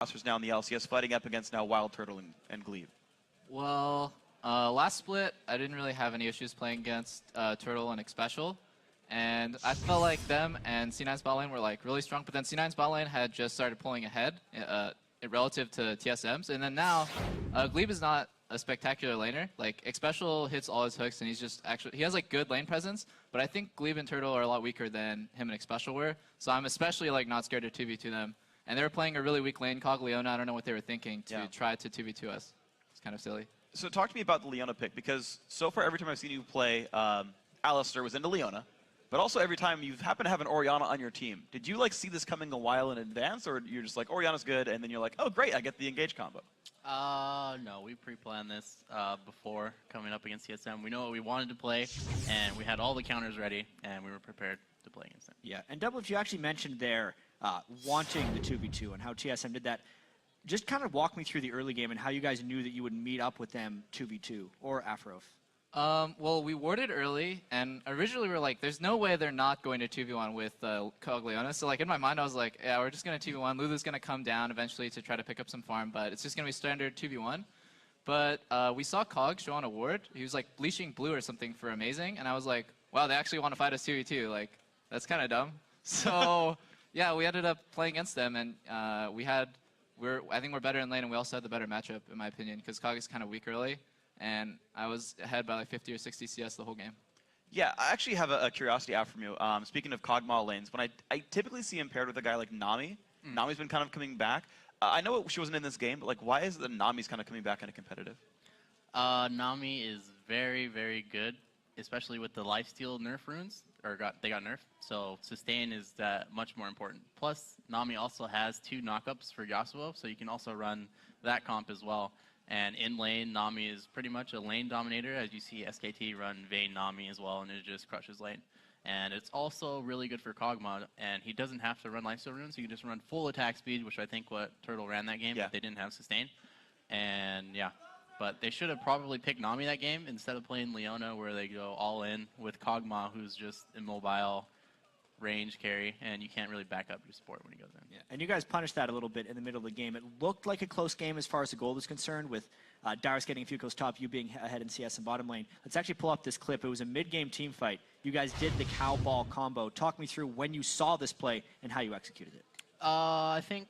rosters now in the LCS fighting up against now Wild Turtle and Glebe? Well, last split, I didn't really have any issues playing against Turtle and Xpecial. And I felt like them and C9's bot lane were like really strong, but then C9's bot lane had just started pulling ahead relative to TSM's. And then now, Glebe is not a spectacular laner. Like, Xpecial hits all his hooks, and he's just he has like good lane presence, but I think Glebe and Turtle are a lot weaker than him and Xpecial were. So I'm especially like not scared to 2v2 them. And they were playing a really weak lane, Cog Leona. I don't know what they were thinking to try to 2v2 us. It's kind of silly. So talk to me about the Leona pick, because so far every time I've seen you play, Alistair was into Leona, but also every time you happen to have an Orianna on your team. Did you like see this coming a while in advance, or you're just like, Orianna's good, and then you're like, oh great, I get the engage combo? No, we pre-planned this before coming up against TSM. We know what we wanted to play, and we had all the counters ready, and we were prepared to play against them. Yeah, and doublelift, you actually mentioned there wanting the 2v2 and how TSM did that. Just kind of walk me through the early game and how you guys knew that you would meet up with them 2v2 or Aphro. Well, we warded early, and originally we were like, there's no way they're not going to 2v1 with Cog Leona. So like in my mind, I was like, yeah, we're just going to 2v1. Lulu's going to come down eventually to try to pick up some farm, but it's just going to be standard 2v1. But we saw Cog show on a ward. He was like bleaching blue or something for Amazing, and I was like, wow, they actually want to fight us 2v2. Like, that's kind of dumb. So yeah, we ended up playing against them, and I think we're better in lane, and we also had the better matchup, in my opinion, because Cog is kind of weak early. And I was ahead by like 50 or 60 CS the whole game. Yeah, I actually have a curiosity out from you. Speaking of Kog'Maw lanes, when I typically see him paired with a guy like Nami. Nami's been kind of coming back. I know she wasn't in this game, but like, why is it that Nami's kind of coming back in a competitive? Nami is very, very good, especially with the lifesteal nerf runes. They got nerfed, so sustain is much more important. Plus, Nami also has 2 knockups for Yasuo, so you can also run that comp as well. And in lane, Nami is pretty much a lane dominator, as you see SKT run Vayne Nami as well, and it just crushes lane. And it's also really good for Kog'Maw, and he doesn't have to run lifesteal runes, so you can just run full attack speed, which I think what Turtle ran that game, but they didn't have sustain. And yeah, but they should have probably picked Nami that game instead of playing Leona, where they go all in with Kog'Maw, who's just immobile, range carry, and you can't really back up your support when he goes in. Yeah. And you guys punished that a little bit in the middle of the game. It looked like a close game as far as the goal is concerned, with Darius getting a few kills top, you being ahead in CS and bottom lane. Let's actually pull up this clip. It was a mid-game team fight. You guys did the cow ball combo. Talk me through when you saw this play and how you executed it. I think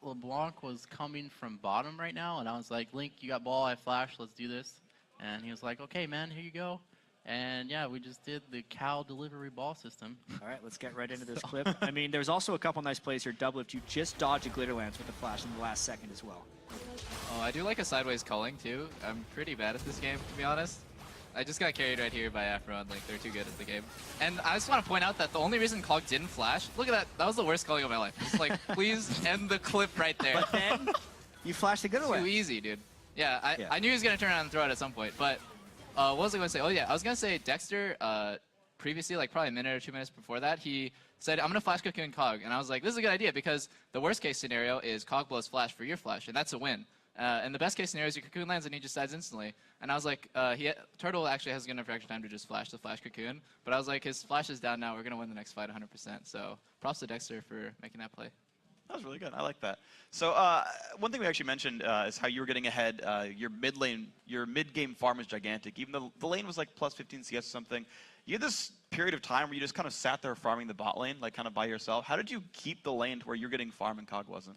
LeBlanc was coming from bottom right now, and I was like, Link, you got ball, I have flash, let's do this. And he was like, okay, man, here you go. And yeah, we just did the cow delivery ball system. All right, let's get right into this clip. I mean, there's also a couple nice plays here. doublelift, you just dodged a glitter lance with a flash in the last second as well. Oh, I do like a sideways culling too. I'm pretty bad at this game, to be honest. I just got carried right here by Aphro and Link. They're too good at the game. And I just want to point out that the only reason Cog didn't flash, look at that. That was the worst culling of my life. It's like, please end the clip right there. But then you flashed the glitter lance. Too easy, dude. Yeah, I knew he was going to turn around and throw it at some point, but what was I going to say? Oh yeah, I was going to say Dexter, previously, like probably a minute or 2 minutes before that, he said, I'm going to flash Cocoon Cog. And I was like, this is a good idea, because the worst case scenario is Cog blows flash for your flash, and that's a win. And the best case scenario is your Cocoon lands and he just dies instantly. And I was like, Turtle actually has enough extra time to just flash the flash Cocoon. But I was like, his flash is down now, we're going to win the next fight 100%. So props to Dexter for making that play. That was really good. I like that. So one thing we actually mentioned is how you were getting ahead. Your mid-game farm is gigantic. Even though the lane was like plus 15 CS or something, you had this period of time where you just kind of sat there farming the bot lane, like kind of by yourself. How did you keep the lane to where you're getting farm and Cog wasn't?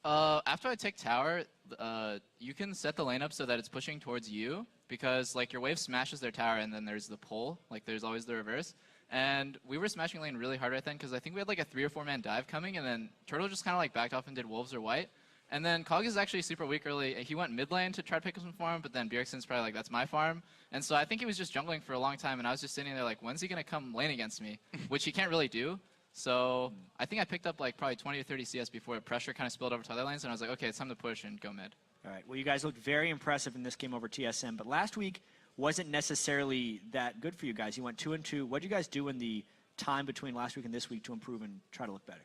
After I take tower, you can set the lane up so that it's pushing towards you, because like your wave smashes their tower and then there's the pull. Like there's always the reverse. And we were smashing lane really hard right then, because I think we had like a 3 or 4 man dive coming, and then Turtle just kind of like backed off and did wolves or white. And then Cog is actually super weak early. He went mid lane to try to pick up some farm, but then Bjergsen's probably like, that's my farm. And so I think he was just jungling for a long time, and I was just sitting there like, when's he going to come lane against me? Which he can't really do. So I think I picked up like probably 20 or 30 CS before the pressure kind of spilled over to other lanes, and I was like, okay, it's time to push and go mid. All right, well, you guys looked very impressive in this game over TSM, but last week wasn't necessarily that good for you guys. You went 2-2. What did you guys do in the time between last week and this week to improve and try to look better?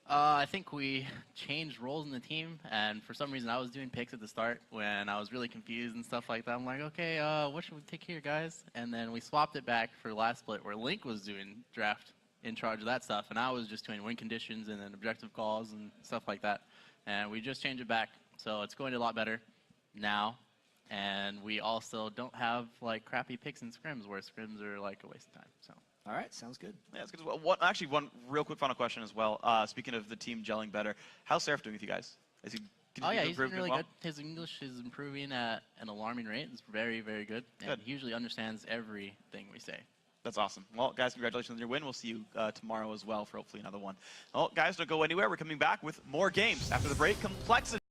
I think we changed roles in the team, and for some reason I was doing picks at the start when I was really confused and stuff like that. I'm like, okay, what should we take here, guys? And then we swapped it back for last split where Link was doing draft in charge of that stuff, and I was just doing win conditions and then objective calls and stuff like that. and we just changed it back. So it's going a lot better now. And we also don't have like crappy picks and scrims where scrims are like a waste of time. So. All right, sounds good. Yeah, that's good as well. Actually, one real quick final question as well. Speaking of the team gelling better, how's Seraph doing with you guys? Is he Oh yeah, continuing to he's improve been really as well? good. His English is improving at an alarming rate. It's very, very good. And Good. he usually understands everything we say. That's awesome. Well, guys, congratulations on your win. We'll see you tomorrow as well for hopefully another one. Well, guys, don't go anywhere. We're coming back with more games after the break. Complexity.